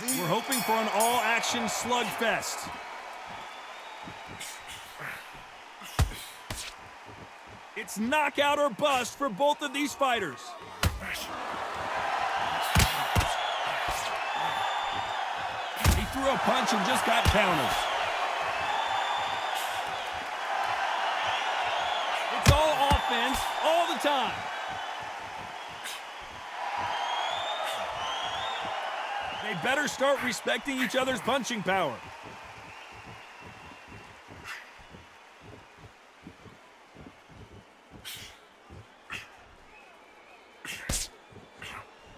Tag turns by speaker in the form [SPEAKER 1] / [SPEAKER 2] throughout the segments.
[SPEAKER 1] We're hoping for an all-action slugfest. It's knockout or bust for both of these fighters. He threw a punch and just got countered. It's all offense all the time. They better start respecting each other's punching power.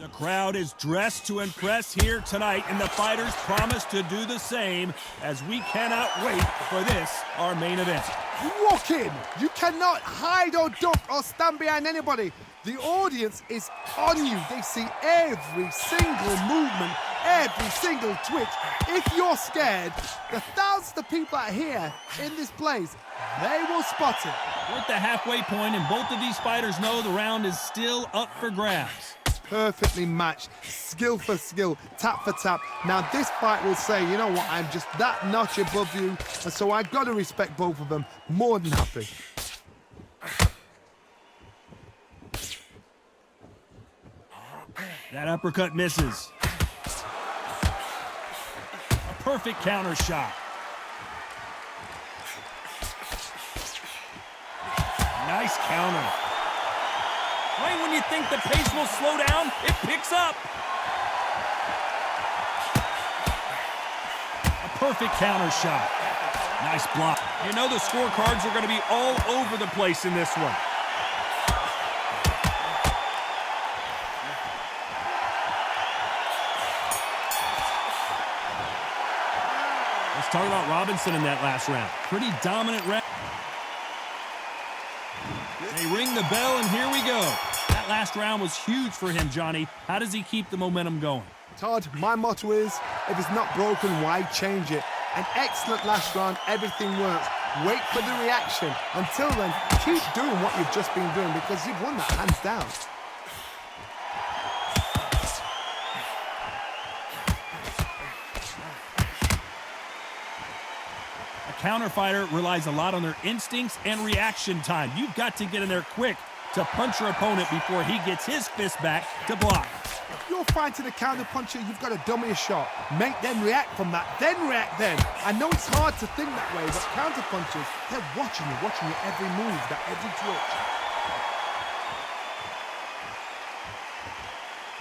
[SPEAKER 1] The crowd is dressed to impress here tonight, and the fighters promise to do the same as we cannot wait for this, our main event.
[SPEAKER 2] You walk in, you cannot hide or duck or stand behind anybody. The audience is on you. They see every single movement, every single twitch. If you're scared, the thousands of people that are here in this place, they will spot it.
[SPEAKER 1] We're at the halfway point, and both of these fighters know the round is still up for grabs.
[SPEAKER 2] Perfectly matched, skill for skill, tap for tap. Now this fight will say, you know what, I'm just that notch above you, and so I've got to respect both of them. More than happy.
[SPEAKER 1] That uppercut misses. A perfect counter shot. Nice counter. Right when you think the pace will slow down, it picks up. A perfect counter shot. Nice block. You know the scorecards are going to be all over the place in this one. Let's talk about Robinson in that last round. Pretty dominant round. They ring the bell, and here we go. That last round was huge for him, Johnny. How does he keep the momentum going?
[SPEAKER 2] Todd, my motto is, if it's not broken, why change it? An excellent last round, everything works. Wait for the reaction. Until then, keep doing what you've just been doing because you've won that hands down.
[SPEAKER 1] Counter fighter relies a lot on their instincts and reaction time. You've got to get in there quick to punch your opponent before he gets his fist back to block.
[SPEAKER 2] If you're fighting a counter puncher, you've got to dummy a shot. Make them react from that, then react then. I know it's hard to think that way, but counter punchers, they're watching you every move, that every twitch.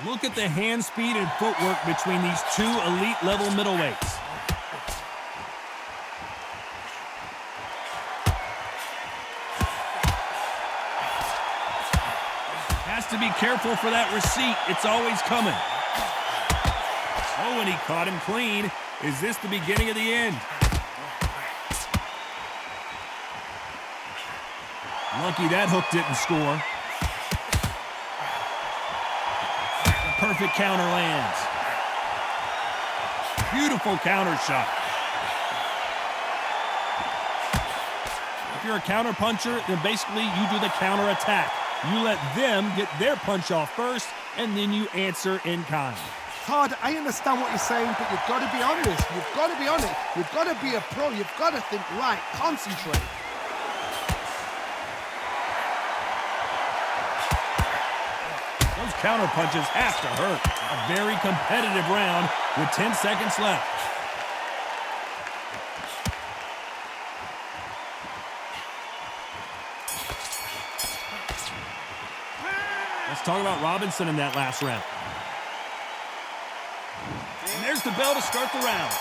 [SPEAKER 1] Look at the hand speed and footwork between these two elite level middleweights. To be careful for that receipt. It's always coming. Oh, and he caught him clean. Is this the beginning of the end? Lucky that hook didn't score. The perfect counter lands. Beautiful counter shot. If you're a counter puncher, then basically you do the counter attack. You let them get their punch off first, and then you answer in kind.
[SPEAKER 2] Todd, I understand what you're saying, but you've got to be honest. You've got to be on it. You've got to be a pro. You've got to think right. Concentrate.
[SPEAKER 1] Those counter punches have to hurt. A very competitive round with 10 seconds left. Let's talk about Robinson in that last round. And there's the bell to start the round.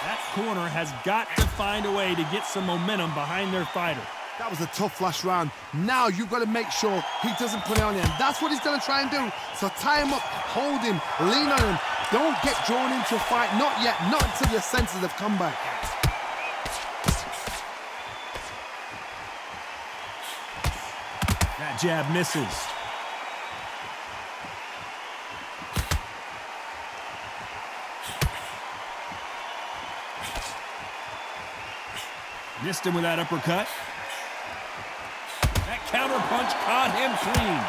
[SPEAKER 1] That corner has got to find a way to get some momentum behind their fighter.
[SPEAKER 2] That was a tough last round. Now you've got to make sure he doesn't put it on him. That's what he's going to try and do. So tie him up, hold him, lean on him. Don't get drawn into a fight. Not yet. Not until your senses have come back.
[SPEAKER 1] That jab misses. Missed him with that uppercut. That counter punch caught him clean.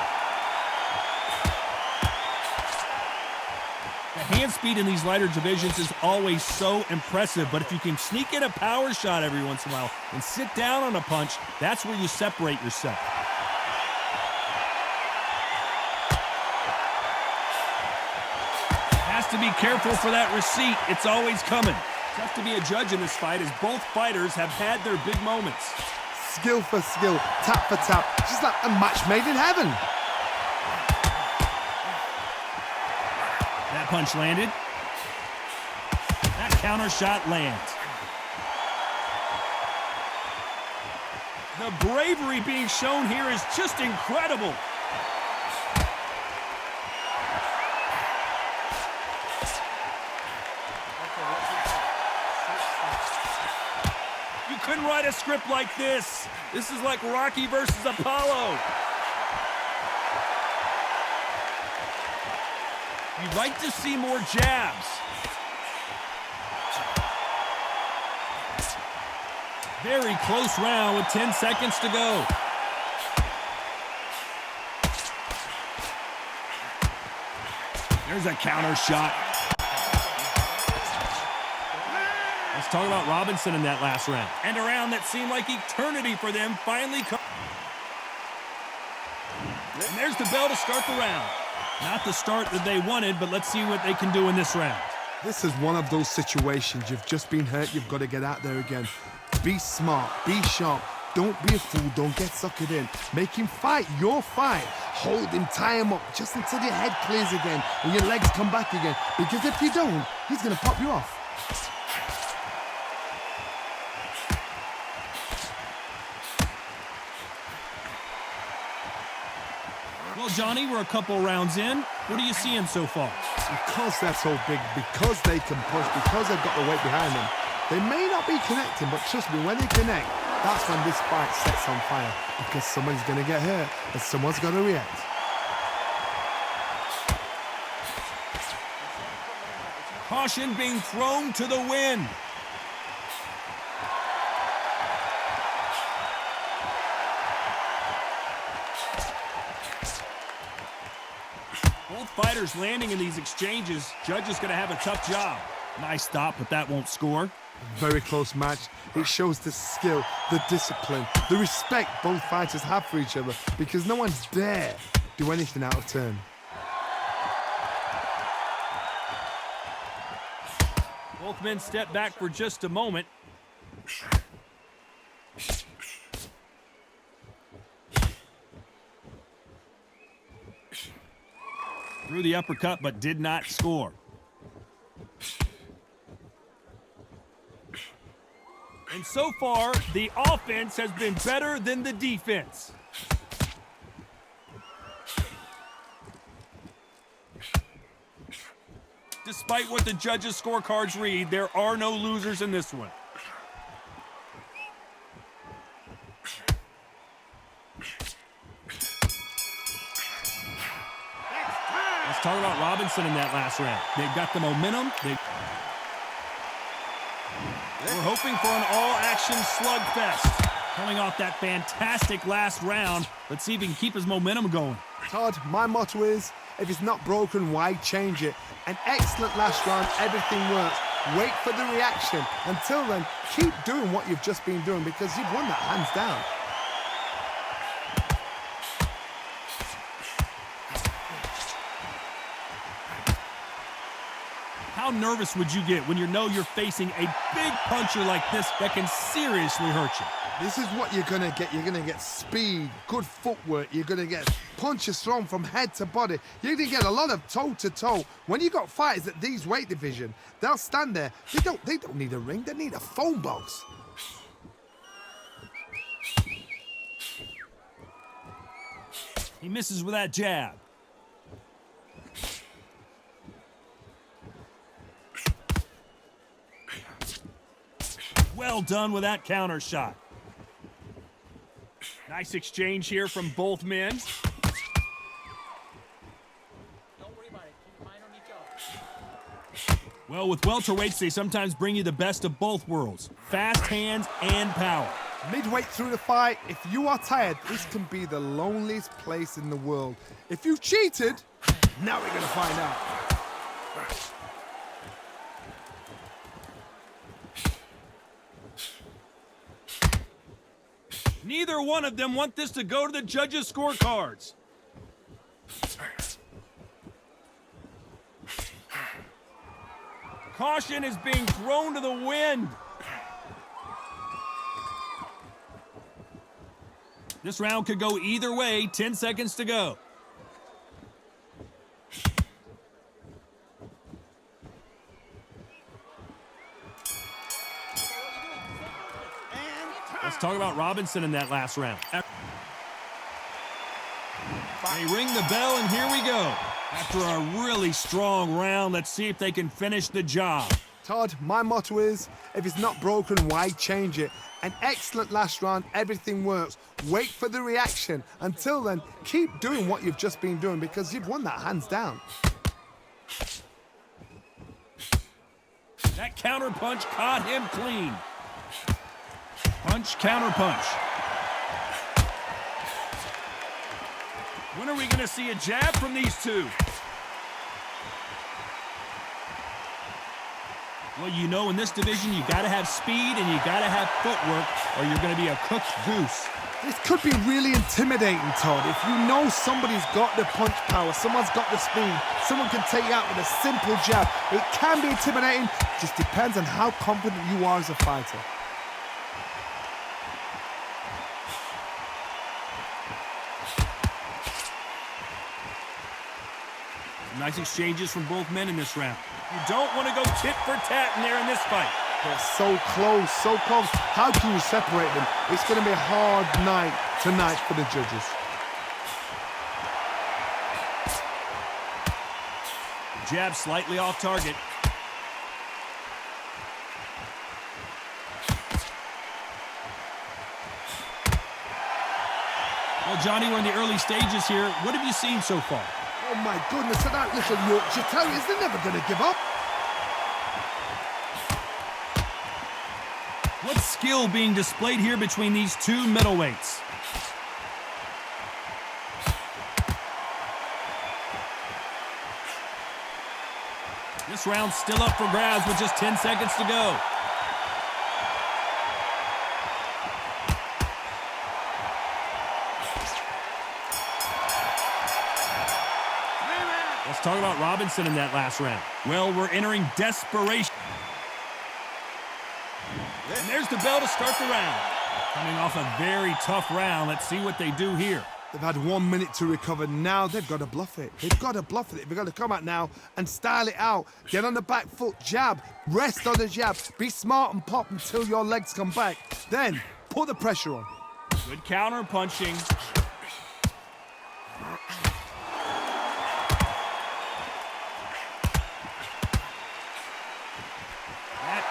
[SPEAKER 1] The hand speed in these lighter divisions is always so impressive, but if you can sneak in a power shot every once in a while and sit down on a punch, that's where you separate yourself. Has to be careful for that receipt. It's always coming. Tough to be a judge in this fight as both fighters have had their big moments.
[SPEAKER 2] Skill for skill, tap for tap, just like a match made in heaven.
[SPEAKER 1] That punch landed. That counter shot lands. The bravery being shown here is just incredible. You couldn't write a script like this. This is like Rocky versus Apollo. You'd like to see more jabs. Very close round with 10 seconds to go. There's a counter shot. Let's talk about Robinson in that last round. And a round that seemed like eternity for them finally comes. And there's the bell to start the round. Not the start that they wanted, but let's see what they can do in this round.
[SPEAKER 2] This is one of those situations. You've just been hurt. You've got to get out there again. Be smart. Be sharp. Don't be a fool. Don't get suckered in. Make him fight your fight. Hold him, tie him up just until your head clears again and your legs come back again. Because if you don't, he's going to pop you off.
[SPEAKER 1] Well, Johnny, we're a couple rounds in. What are you seeing so far?
[SPEAKER 2] Because they're so big, because they can push, because they've got the weight behind them, they may not be connecting, but trust me, when they connect, that's when this fight sets on fire. Because someone's going to get hurt and someone's got to react.
[SPEAKER 1] Caution being thrown to the wind. Both fighters landing in these exchanges. Judge is going to have a tough job. Nice stop, but that won't score.
[SPEAKER 2] Very close match. It shows the skill, the discipline, the respect both fighters have for each other because no one's dare do anything out of turn.
[SPEAKER 1] Both men step back for just a moment. Threw the uppercut, but did not score. And so far, the offense has been better than the defense. Despite what the judges' scorecards read, there are no losers in this one. Let's talk about Robinson in that last round. They've got the momentum. We're hoping for an all-action slugfest. Coming off that fantastic last round, let's see if he can keep his momentum going.
[SPEAKER 2] Todd, my motto is, if it's not broken, why change it? An excellent last round, everything works. Wait for the reaction. Until then, keep doing what you've just been doing because you've won that hands down.
[SPEAKER 1] How nervous would you get when you know you're facing a big puncher like this that can seriously hurt you?
[SPEAKER 2] This is what you're going to get. You're going to get speed, good footwork. You're going to get punches thrown from head to body. You're going to get a lot of toe-to-toe. When you got fighters at these weight division, they'll stand there. They don't need a ring. They need a phone box.
[SPEAKER 1] He misses with that jab. Well done with that counter shot. Nice exchange here from both men.
[SPEAKER 3] Don't worry about it. Keep your mind on each other.
[SPEAKER 1] Well, with welterweights, they sometimes bring you the best of both worlds. Fast hands and power.
[SPEAKER 2] Midway through the fight, if you are tired, this can be the loneliest place in the world. If you've cheated, now we're going to find out.
[SPEAKER 1] Neither one of them want this to go to the judges' scorecards. Caution is being thrown to the wind. This round could go either way. 10 seconds to go. Let's talk about Robinson in that last round. They ring the bell, and here we go. After a really strong round, let's see if they can finish the job.
[SPEAKER 2] Todd, my motto is, if it's not broken, why change it? An excellent last round, everything works. Wait for the reaction. Until then, keep doing what you've just been doing because you've won that hands down.
[SPEAKER 1] That counter punch caught him clean. Punch, counter punch. When are we going to see a jab from these two? Well, you know, in this division, you got to have speed and you got to have footwork or you're going to be a cooked goose.
[SPEAKER 2] This could be really intimidating, Todd. If you know somebody's got the punch power, someone's got the speed, someone can take you out with a simple jab. It can be intimidating, just depends on how confident you are as a fighter.
[SPEAKER 1] Nice exchanges from both men in this round. You don't want to go tit for tat in there in this fight.
[SPEAKER 2] They're so close, so close. How can you separate them? It's going to be a hard night tonight for the judges.
[SPEAKER 1] Jab slightly off target. Well, Johnny, we're in the early stages here. What have you seen so far?
[SPEAKER 2] Oh my goodness, that little Yorkshire Terriers, they're never going to give up.
[SPEAKER 1] What skill being displayed here between these two middleweights? This round's still up for grabs with just 10 seconds to go. Let's talk about Robinson in that last round. Well, we're entering desperation. And there's the bell to start the round. Coming off a very tough round. Let's see what they do here.
[SPEAKER 2] They've had 1 minute to recover. Now they've got to bluff it. They've got to bluff it. They've got to come out now and style it out. Get on the back foot, jab, rest on the jab. Be smart and pop until your legs come back. Then put the pressure on.
[SPEAKER 1] Good counter punching.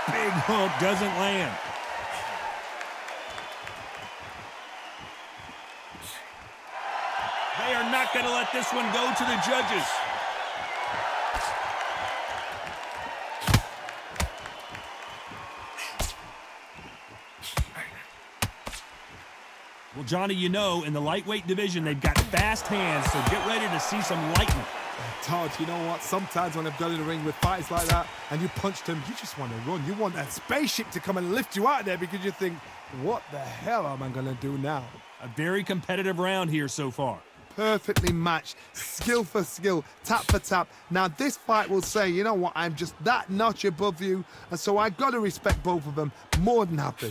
[SPEAKER 1] Big hook doesn't land. They are not going to let this one go to the judges. Well, Johnny, you know, in the lightweight division, they've got fast hands, so get ready to see some lightning.
[SPEAKER 2] Todd, you know what? Sometimes when I've got in the ring with fights like that and you punched him, you just want to run. You want that spaceship to come and lift you out of there because you think, what the hell am I going to do now?
[SPEAKER 1] A very competitive round here so far.
[SPEAKER 2] Perfectly matched, skill for skill, tap for tap. Now this fight will say, you know what, I'm just that notch above you, and so I've got to respect both of them more than happy.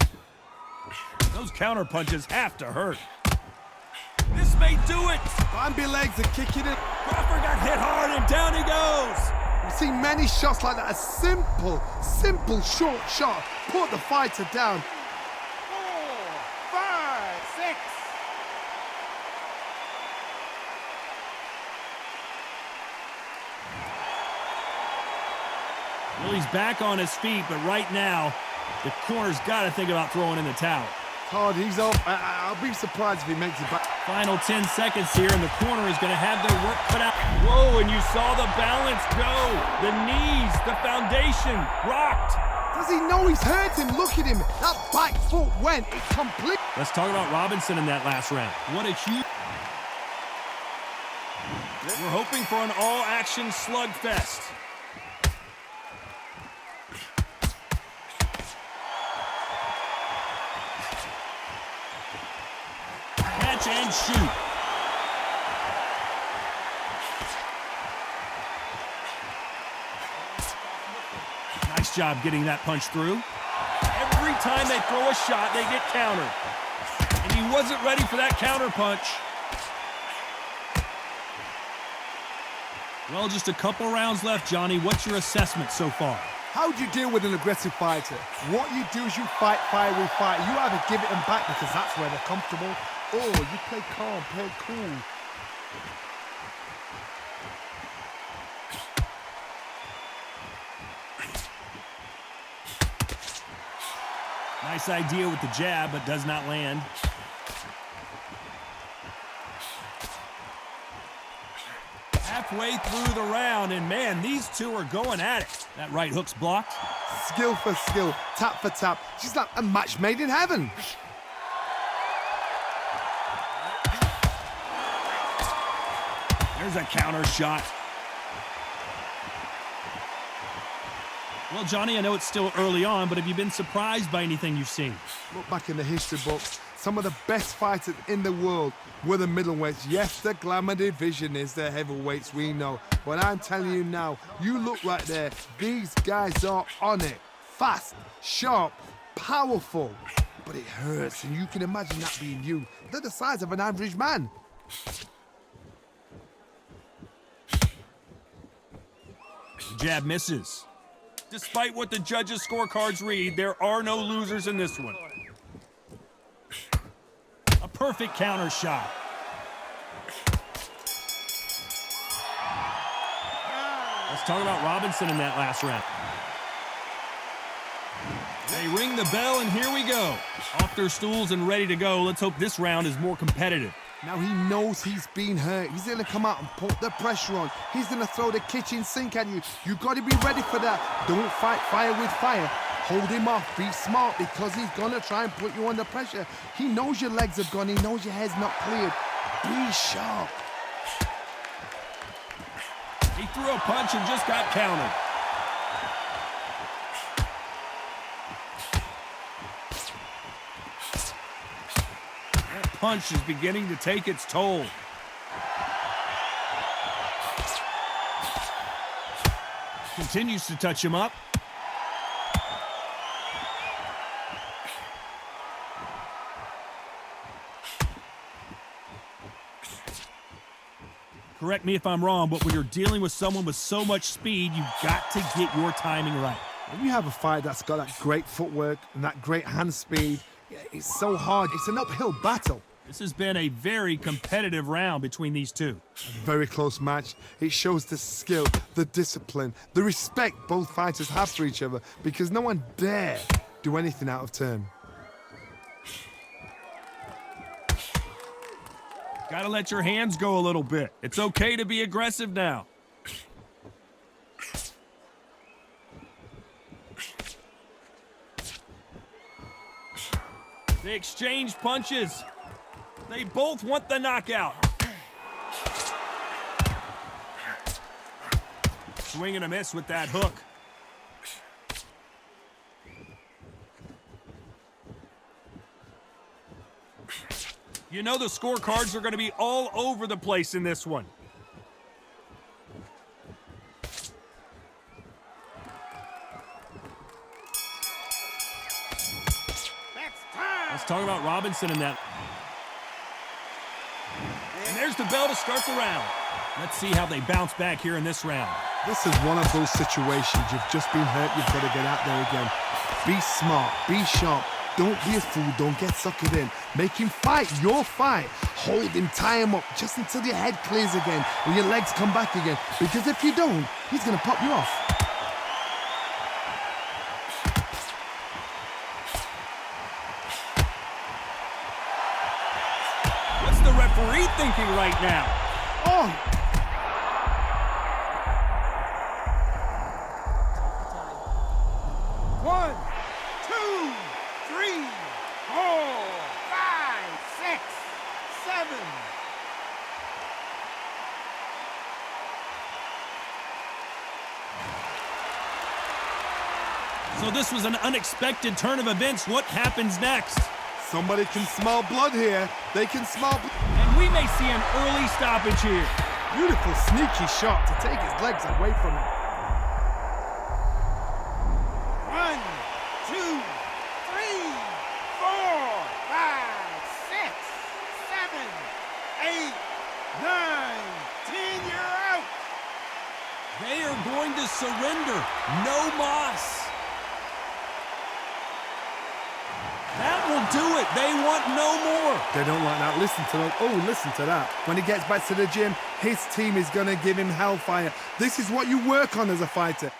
[SPEAKER 1] Those counter punches have to hurt. This may do it.
[SPEAKER 2] Bambi legs are kicking it.
[SPEAKER 1] Crawford got hit hard and down he goes.
[SPEAKER 2] We've seen many shots like that. A simple short shot. Put the fighter down.
[SPEAKER 3] 4, 5, 6.
[SPEAKER 1] Well, he's back on his feet, but right now, the corner's got to think about throwing in the towel.
[SPEAKER 2] Todd, he's up. I'll be surprised if he makes it back.
[SPEAKER 1] Final 10 seconds here, and the corner is going to have their work cut out. Whoa, and you saw the balance go. The knees, the foundation, rocked.
[SPEAKER 2] Does he know he's hurt him? Look at him. That back foot went. It complete.
[SPEAKER 1] Let's talk about Robinson in that last round. What a huge... We're hoping for an all-action slugfest. punch and shoot. Nice job getting that punch through. Every time they throw a shot, they get countered. And he wasn't ready for that counter punch. Well, just a couple rounds left, Johnny. What's your assessment so far?
[SPEAKER 2] How do you deal with an aggressive fighter? What you do is you fight fire with fire. You either give it them back because that's where they're comfortable, or you play calm, play cool.
[SPEAKER 1] Nice idea with the jab, but does not land. Halfway through the round, and man, these two are going at it. That right hook's blocked.
[SPEAKER 2] Skill for skill, tap for tap. She's like a match made in heaven.
[SPEAKER 1] There's a counter shot. Well, Johnny, I know it's still early on, but have you been surprised by anything you've seen?
[SPEAKER 2] Look back in the history books. Some of the best fighters in the world were the middleweights. Yes, the glamour division is the heavyweights, we know. But I'm telling you now, you look right there. These guys are on it. Fast, sharp, powerful. But it hurts, and you can imagine that being you. They're the size of an average man.
[SPEAKER 1] The jab misses. Despite what the judges' scorecards read, there are no losers in this one. A perfect counter shot. Let's talk about Robinson in that last round. They ring the bell, and here we go. Off their stools and ready to go. Let's hope this round is more competitive.
[SPEAKER 2] Now he knows he's been hurt. He's going to come out and put the pressure on. He's going to throw the kitchen sink at you. You got to be ready for that. Don't fight fire with fire. Hold him off. Be smart because he's going to try and put you under pressure. He knows your legs have gone. He knows your head's not cleared. Be sharp.
[SPEAKER 1] He threw a punch and just got countered. That punch is beginning to take its toll. Continues to touch him up. Correct me if I'm wrong, but when you're dealing with someone with so much speed, you've got to get your timing right.
[SPEAKER 2] When you have a fight that's got that great footwork and that great hand speed, it's so hard. It's an uphill battle.
[SPEAKER 1] This has been a very competitive round between these two.
[SPEAKER 2] A very close match. It shows the skill, the discipline, the respect both fighters have for each other because no one dare do anything out of turn.
[SPEAKER 1] Gotta let your hands go a little bit. It's okay to be aggressive now. They exchange punches. They both want the knockout. Swing and a miss with that hook. You know the scorecards are going to be all over the place in this one. Let's talk about Robinson in that. And there's the bell to start the round. Let's see how they bounce back here in this round.
[SPEAKER 2] This is one of those situations. You've just been hurt. You've got to get out there again. Be smart. Be sharp. Don't be a fool. Don't get suckered in. Make him fight your fight. Hold him, tie him up just until your head clears again or your legs come back again. Because if you don't, he's going to pop you off.
[SPEAKER 1] What's the referee thinking right now?
[SPEAKER 2] Oh!
[SPEAKER 3] One, two, three, 4, 5, 6, 7.
[SPEAKER 1] So this was an unexpected turn of events. What happens next?
[SPEAKER 2] Somebody can smell blood here. They can smell
[SPEAKER 1] And we may see an early stoppage here.
[SPEAKER 2] Beautiful, sneaky shot to take his legs away from him.
[SPEAKER 4] 1, 2, 3, 4, 5, 6, 7, 8, 9, 10. You're out.
[SPEAKER 1] They are going to surrender. No moss. That will do it. They want no more.
[SPEAKER 2] They don't like that. Listen to that. Oh, listen to that. When he gets back to the gym, his team is going to give him hellfire. This is what you work on as a fighter.